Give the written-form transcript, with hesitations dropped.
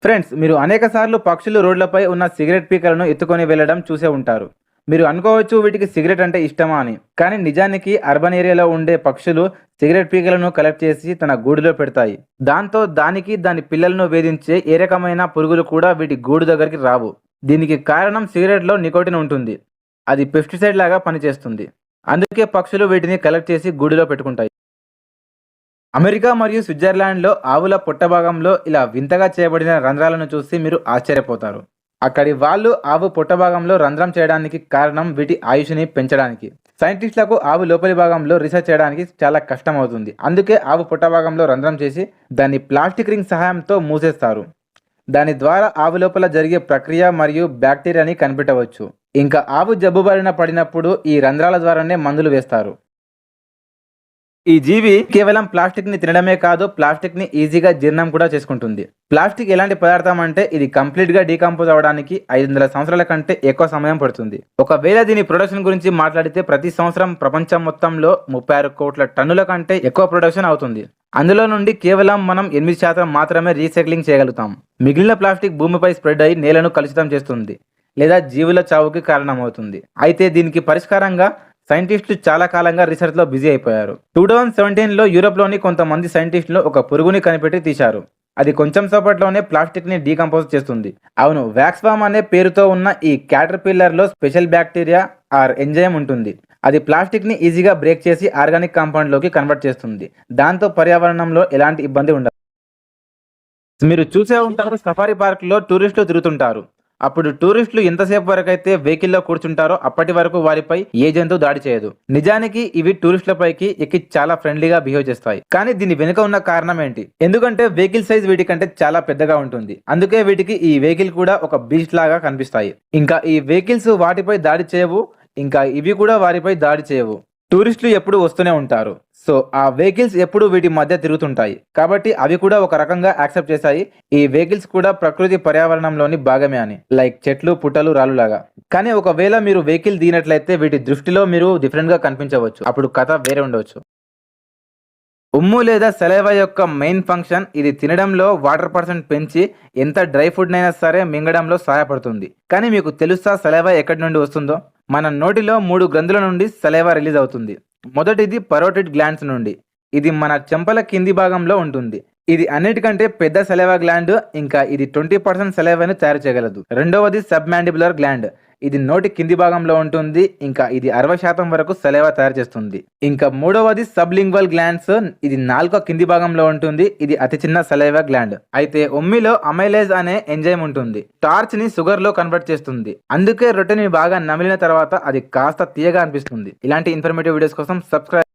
Friends, మీరు అనేక సార్లు పక్షులు రోడ్లపై ఉన్న సిగరెట్ పీకలను ఎత్తుకొని వెళ్ళడం చూసే ఉంటారు. మీరు అనుకోవచ్చు వీటికి సిగరెట్ అంటే ఇష్టమా అని. కానీ నిజానికి అర్బన్ ఏరియాలో ఉండే పక్షులు సిగరెట్ పీకలను కలెక్ట్ చేసి తన గూడులో పెడతాయి. దాంతో దాని పిల్లలను వేధించే ఏ రకమైన పురుగులు కూడా వీటి గూడు దగ్గరికి రావు. దీనికి కారణం సిగరెట్లో నికోటిన్ ఉంటుంది. అది పెస్టిసైడ్ లాగా పనిచేస్తుంది. అందుకే పక్షులు వీటిని కలెక్ట్ చేసి గూడులో పెట్టుకుంటాయి. అమెరికా మరియు స్విట్జర్లాండ్లో ఆవుల పొట్టభాగంలో ఇలా వింతగా చేయబడిన రంధ్రాలను చూసి మీరు ఆశ్చర్యపోతారు. అక్కడి వాళ్ళు ఆవు పొట్టభాగంలో రంధ్రం చేయడానికి కారణం వీటి ఆయుష్ని పెంచడానికి. సైంటిస్టులకు ఆవు లోపలి భాగంలో రీసెర్చ్ చేయడానికి చాలా కష్టం అవుతుంది. అందుకే ఆవు పొట్టభాగంలో రంధ్రం చేసి దాన్ని ప్లాస్టిక్ రింగ్ సహాయంతో మూసేస్తారు. దాని ద్వారా ఆవు లోపల జరిగే ప్రక్రియ మరియు బ్యాక్టీరియాని కనిపెట్టవచ్చు. ఇంకా ఆవు జబ్బుబారిన పడినప్పుడు ఈ రంధ్రాల ద్వారానే మందులు వేస్తారు. ఈ జీవి కేవలం ప్లాస్టిక్ ని తినడమే కాదు, ప్లాస్టిక్ ని ఈజీగా జీర్ణం కూడా చేసుకుంటుంది. ప్లాస్టిక్ ఎలాంటి పదార్థం అంటే ఇది కంప్లీట్ గా డీకంపోజ్ అవడానికి 500 సంవత్సరాల కంటే ఎక్కువ సమయం పడుతుంది. ఒకవేళ దీని ప్రొడక్షన్ గురించి మాట్లాడితే ప్రతి సంవత్సరం ప్రపంచం మొత్తంలో 36 కోట్ల టన్నుల కంటే ఎక్కువ ప్రొడక్షన్ అవుతుంది. అందులో నుండి కేవలం మనం 8% మాత్రమే రీసైక్లింగ్ చేయగలుగుతాం. మిగిలిన ప్లాస్టిక్ భూమిపై స్ప్రెడ్ అయి నేలను కలుషితం చేస్తుంది లేదా జీవుల చావుకి కారణమవుతుంది. అయితే దీనికి పరిష్కారంగా సైంటిస్టులు చాలా కాలంగా రీసెర్చ్లో బిజీ అయిపోయారు. 2017లో యూరోప్లోని కొంతమంది సైంటిస్టులు ఒక పురుగుని కనిపెట్టి తీశారు. అది కొంచెం సేపట్లోనే ప్లాస్టిక్ని డీకంపోజ్ చేస్తుంది. అవును, వ్యాక్స్వామ్ అనే పేరుతో ఉన్న ఈ క్యాటర్పిల్లర్లో స్పెషల్ బ్యాక్టీరియా ఆర్ ఎంజైమ్ ఉంటుంది. అది ప్లాస్టిక్ని ఈజీగా బ్రేక్ చేసి ఆర్గానిక్ కాంపౌండ్లోకి కన్వర్ట్ చేస్తుంది. దాంతో పర్యావరణంలో ఎలాంటి ఇబ్బంది ఉండదు. మీరు చూసే ఉంటారు, సఫారీ పార్క్లో టూరిస్టులు తిరుగుతుంటారు. అప్పుడు టూరిస్టులు ఎంతసేపు వరకు అయితే వెహికల్లో కూర్చుంటారో అప్పటి వరకు వారిపై ఏ జంతువు దాడి చేయదు. నిజానికి ఇవి టూరిస్టులపైకి ఎక్కి చాలా ఫ్రెండ్లీగా బిహేవ్ చేస్తాయి. కానీ దీని వెనుక ఉన్న కారణం ఏంటి? ఎందుకంటే వెహికల్ సైజ్ వీటికంటే చాలా పెద్దగా ఉంటుంది. అందుకే వీటికి ఈ వెహికల్ కూడా ఒక బీస్ట్ లాగా కనిపిస్తాయి. ఇంకా ఈ వెహికల్స్ వాటిపై దాడి చేయవు, ఇంకా ఇవి కూడా వారిపై దాడి చేయవు. టూరిస్టులు ఎప్పుడు వస్తూనే ఉంటారు. సో ఆ వెహికల్స్ ఎప్పుడు వీటి మధ్య తిరుగుతుంటాయి. కాబట్టి అవి కూడా ఒక రకంగా యాక్సెప్ట్ చేశాయి ఈ వెహికల్స్ కూడా ప్రకృతి పర్యావరణంలోని భాగమే అని, లైక్ చెట్లు, పుట్టలు, రాళ్ళు లాగా. కానీ ఒకవేళ మీరు వెహికల్ దిగినట్లయితే వీటి దృష్టిలో మీరు డిఫరెంట్ గా కనిపించవచ్చు. అప్పుడు కథ వేరే ఉండవచ్చు. ఉమ్ము లేదా సలైవా యొక్క మెయిన్ ఫంక్షన్ ఇది తినడంలో వాటర్ పర్సెంట్ పెంచి ఎంత డ్రై ఫుడ్ నైనా సరే మింగడంలో సహాయపడుతుంది. కానీ మీకు తెలుసా సలైవా ఎక్కడి నుండి వస్తుందో? మన నోటిలో 3 గ్రంథుల నుండి సలైవా రిలీజ్ అవుతుంది. మొదటిది పరోటిడ్ గ్లాండ్స్ నుండి. ఇది మన చెంపల కింది భాగంలో ఉంటుంది. ఇది అన్నిటికంటే పెద్ద సలైవా గ్లాండ్. ఇంకా ఇది 20% సలైవాను తయారు చేయగలదు. రెండవది సబ్ మ్యాండిబులర్ గ్లాండ్. ఇది నోటి కింది భాగంలో ఉంటుంది. ఇంకా ఇది 60% వరకు సలైవా తయారు చేస్తుంది. ఇంకా మూడవది సబ్లింగ్వల్ గ్లాండ్స్. ఇది నాలుక కింది భాగంలో ఉంటుంది. ఇది అతి చిన్న సలైవా గ్లాండ్. అయితే ఉమ్మిలో అమైలేజ్ అనే ఎంజైమ్ ఉంటుంది. టార్చ్ ని షుగర్ లో కన్వర్ట్ చేస్తుంది. అందుకే రొట్టెని బాగా నమిలిన తర్వాత అది కాస్త తీయగా అనిపిస్తుంది. ఇలాంటి ఇన్ఫర్మేటివ్ వీడియోస్ కోసం సబ్స్క్రైబ్